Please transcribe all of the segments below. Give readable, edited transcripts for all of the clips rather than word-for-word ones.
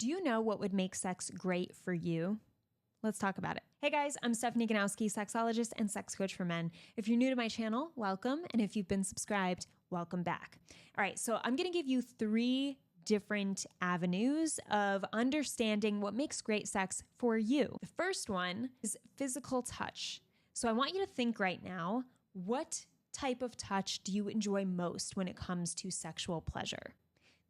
Do you know what would make sex great for you? Let's talk about it. Hey guys, I'm Stephanie Ganowski, sexologist and sex coach for men. If you're new to my channel, welcome. And if you've been subscribed, welcome back. All right, so I'm going to give you 3 different avenues of understanding what makes great sex for you. The first one is physical touch. So I want you to think right now, what type of touch do you enjoy most when it comes to sexual pleasure?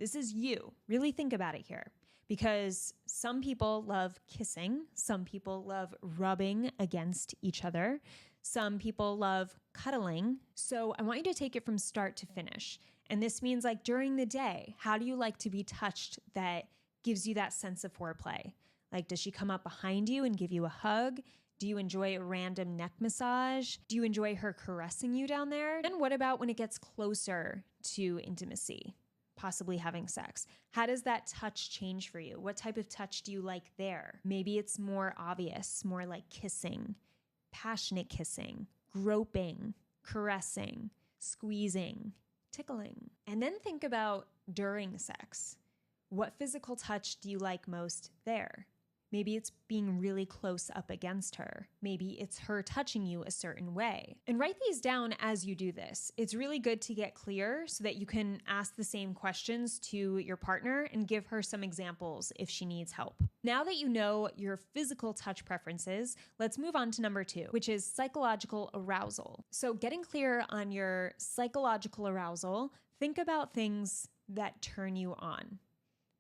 This is you. Really think about it here. Because some people love kissing, some people love rubbing against each other, some people love cuddling. So I want you to take it from start to finish. And this means like during the day, how do you like to be touched that gives you that sense of foreplay? Like, does she come up behind you and give you a hug? Do you enjoy a random neck massage? Do you enjoy her caressing you down there? And what about when it gets closer to intimacy? Possibly having sex. How does that touch change for you? What type of touch do you like there? Maybe it's more obvious, more like kissing, passionate kissing, groping, caressing, squeezing, tickling. And then think about during sex. What physical touch do you like most there? Maybe it's being really close up against her. Maybe it's her touching you a certain way. And write these down as you do this. It's really good to get clear so that you can ask the same questions to your partner and give her some examples if she needs help. Now that you know your physical touch preferences, let's move on to number 2, which is psychological arousal. So getting clear on your psychological arousal, think about things that turn you on,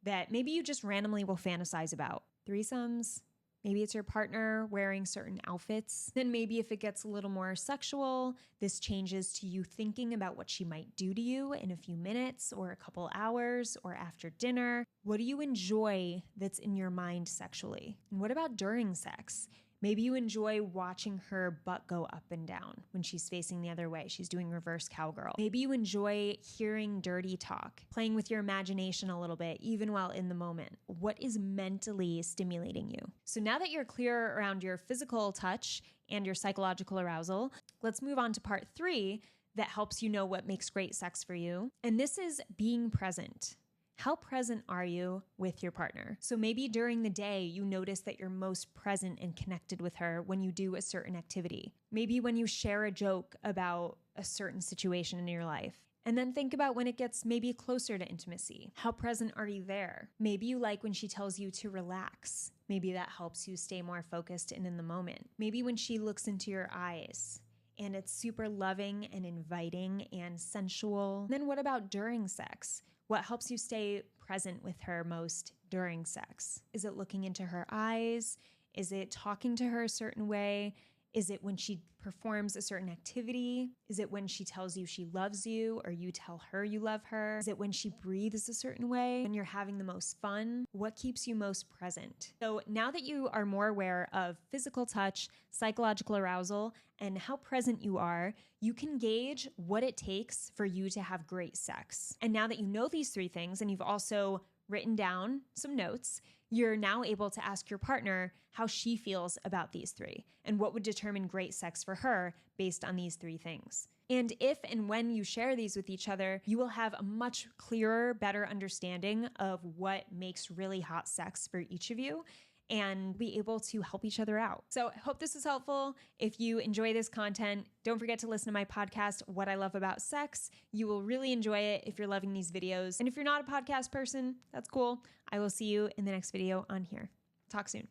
that maybe you just randomly will fantasize about. Threesomes, maybe it's your partner wearing certain outfits. Then maybe if it gets a little more sexual, this changes to you thinking about what she might do to you in a few minutes or a couple hours or after dinner. What do you enjoy that's in your mind sexually? And what about during sex? Maybe you enjoy watching her butt go up and down when she's facing the other way. She's doing reverse cowgirl. Maybe you enjoy hearing dirty talk, playing with your imagination a little bit, even while in the moment. What is mentally stimulating you? So now that you're clear around your physical touch and your psychological arousal, let's move on to part 3 that helps you know what makes great sex for you. And this is being present. How present are you with your partner? So maybe during the day, you notice that you're most present and connected with her when you do a certain activity. Maybe when you share a joke about a certain situation in your life. And then think about when it gets maybe closer to intimacy. How present are you there? Maybe you like when she tells you to relax. Maybe that helps you stay more focused and in the moment. Maybe when she looks into your eyes and it's super loving and inviting and sensual. Then what about during sex? What helps you stay present with her most during sex? Is it looking into her eyes? Is it talking to her a certain way? Is it when she performs a certain activity? Is it when she tells you she loves you or you tell her you love her? Is it when she breathes a certain way? When you're having the most fun? What keeps you most present? So now that you are more aware of physical touch, psychological arousal, and how present you are, you can gauge what it takes for you to have great sex. And now that you know these 3 things and you've also written down some notes, you're now able to ask your partner how she feels about these 3 and what would determine great sex for her based on these 3 things. And if and when you share these with each other, you will have a much clearer, better understanding of what makes really hot sex for each of you and be able to help each other out. So I hope this is helpful. If you enjoy this content, don't forget to listen to my podcast, What I Love About Sex. You will really enjoy it if you're loving these videos. And if you're not a podcast person, that's cool. I will see you in the next video on here. Talk soon.